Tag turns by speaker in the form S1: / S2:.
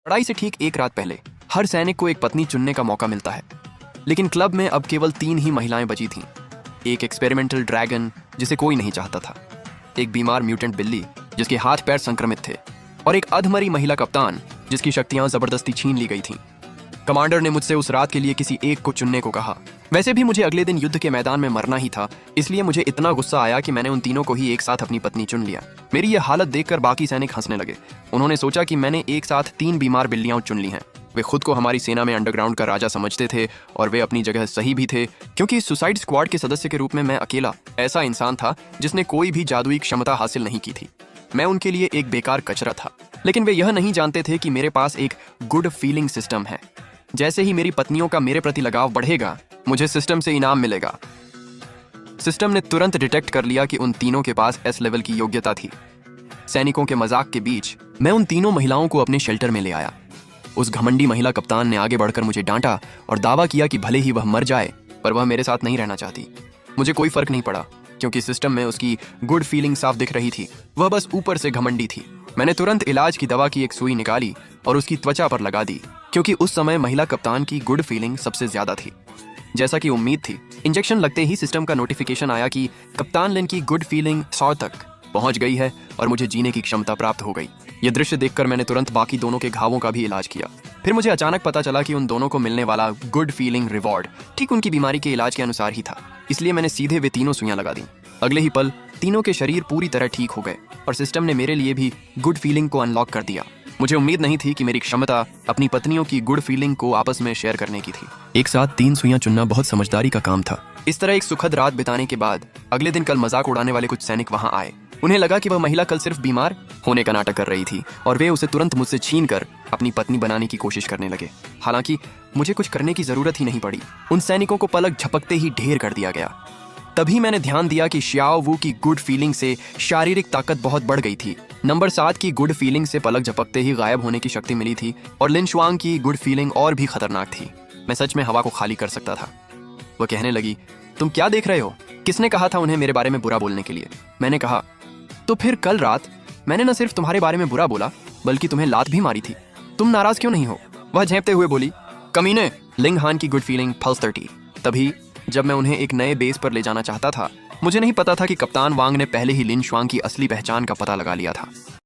S1: लड़ाई से ठीक एक रात पहले हर सैनिक को एक पत्नी चुनने का मौका मिलता है, लेकिन क्लब में अब केवल 3 ही महिलाएं बची थीं। एक एक्सपेरिमेंटल ड्रैगन जिसे कोई नहीं चाहता था, एक बीमार म्यूटेंट बिल्ली जिसके हाथ पैर संक्रमित थे, और एक अधमरी महिला कप्तान जिसकी शक्तियां जबरदस्ती छीन ली गई थीं। कमांडर ने मुझसे उस रात के लिए किसी एक को चुनने को कहा। वैसे भी मुझे अगले दिन युद्ध के मैदान में मरना ही था, इसलिए मुझे इतना गुस्सा आया कि मैंने उन तीनों को ही एक साथ अपनी पत्नी चुन लिया। मेरी यह हालत देखकर बाकी सैनिक हंसने लगे। उन्होंने सोचा कि मैंने एक साथ 3 बीमार बिल्लियां चुन ली हैं। वे खुद को हमारी सेना में अंडरग्राउंड का राजा समझते थे, और वे अपनी जगह सही भी थे, क्योंकि सुसाइड स्क्वाड के सदस्य के रूप में मैं अकेला ऐसा इंसान था जिसने कोई भी जादुई क्षमता हासिल नहीं की थी। मैं उनके लिए एक बेकार कचरा था, लेकिन वे यह नहीं जानते थे कि मेरे पास एक गुड फीलिंग सिस्टम है। जैसे ही मेरी पत्नियों का मेरे प्रति लगाव बढ़ेगा, मुझे सिस्टम से इनाम मिलेगा। सिस्टम ने तुरंत डिटेक्ट कर लिया कि उन तीनों के पास एस लेवल की योग्यता थी। सैनिकों के मजाक के बीच मैं उन तीनों महिलाओं को अपने शेल्टर में ले आया। उस घमंडी महिला कप्तान ने आगे बढ़कर मुझे डांटा और दावा किया कि भले ही वह मर जाए, पर वह मेरे साथ नहीं रहना चाहती। मुझे कोई फर्क नहीं पड़ा, क्योंकि सिस्टम में उसकी गुड फीलिंग साफ दिख रही थी। वह बस ऊपर से घमंडी थी। मैंने तुरंत इलाज की दवा की एक सुई निकाली और उसकी त्वचा पर लगा दी, क्योंकि उस समय महिला कप्तान की गुड फीलिंग सबसे ज्यादा थी। जैसा कि उम्मीद थी, इंजेक्शन लगते ही सिस्टम का नोटिफिकेशन आया कि कप्तान लिन की गुड फीलिंग 100 तक पहुंच गई है और मुझे जीने की क्षमता प्राप्त हो गई। यह दृश्य देखकर मैंने तुरंत बाकी दोनों के घावों का भी इलाज किया। फिर मुझे अचानक पता चला कि उन दोनों को मिलने वाला गुड फीलिंग रिवॉर्ड ठीक उनकी बीमारी के इलाज के अनुसार ही था, इसलिए मैंने सीधे वे तीनों सुइयां लगा दी। अगले ही पल तीनों के शरीर पूरी तरह ठीक हो गए और सिस्टम ने मेरे लिए भी गुड फीलिंग को अनलॉक कर दिया। मुझे उम्मीद नहीं थी कि मेरी क्षमता अपनी पत्नियों की गुड फीलिंग को आपस में शेयर करने की थी। एक साथ 3 सुइयां चुनना बहुत समझदारी का काम था। इस तरह एक सुखद रात बिताने के बाद अगले दिन कल मजाक उड़ाने वाले कुछ सैनिक वहां आए। उन्हें लगा कि वह महिला कल सिर्फ बीमार होने का नाटक कर रही थी, और वे उसे तुरंत मुझसे छीन कर अपनी पत्नी बनाने की कोशिश करने लगे। हालांकि मुझे कुछ करने की जरूरत ही नहीं पड़ी। उन सैनिकों को पलक झपकते ही ढेर कर दिया गया। तभी मैंने ध्यान दिया कि श्याओ वू की गुड फीलिंग से शारीरिक ताकत बहुत बढ़ गई थी। नंबर 7 की गुड फीलिंग से पलक झपकते ही गायब होने की शक्ति मिली थी, और लिन शुआंग की गुड फीलिंग और भी खतरनाक थी। मैं सच में हवा को खाली कर सकता था। वह कहने लगी, तुम क्या देख रहे हो? किसने कहा था उन्हें मेरे बारे में बुरा बोलने के लिए? मैंने कहा, तो फिर कल रात मैंने न सिर्फ तुम्हारे बारे में बुरा बोला, बल्कि तुम्हें लात भी मारी थी। तुम नाराज क्यों नहीं हो? वह झेंपते हुए बोली, कमीने। लिंग हान की गुड फीलिंग पल्स 30। तभी जब मैं उन्हें एक नए बेस पर ले जाना चाहता था, मुझे नहीं पता था कि कप्तान वांग ने पहले ही लिन शुआंग की असली पहचान का पता लगा लिया था।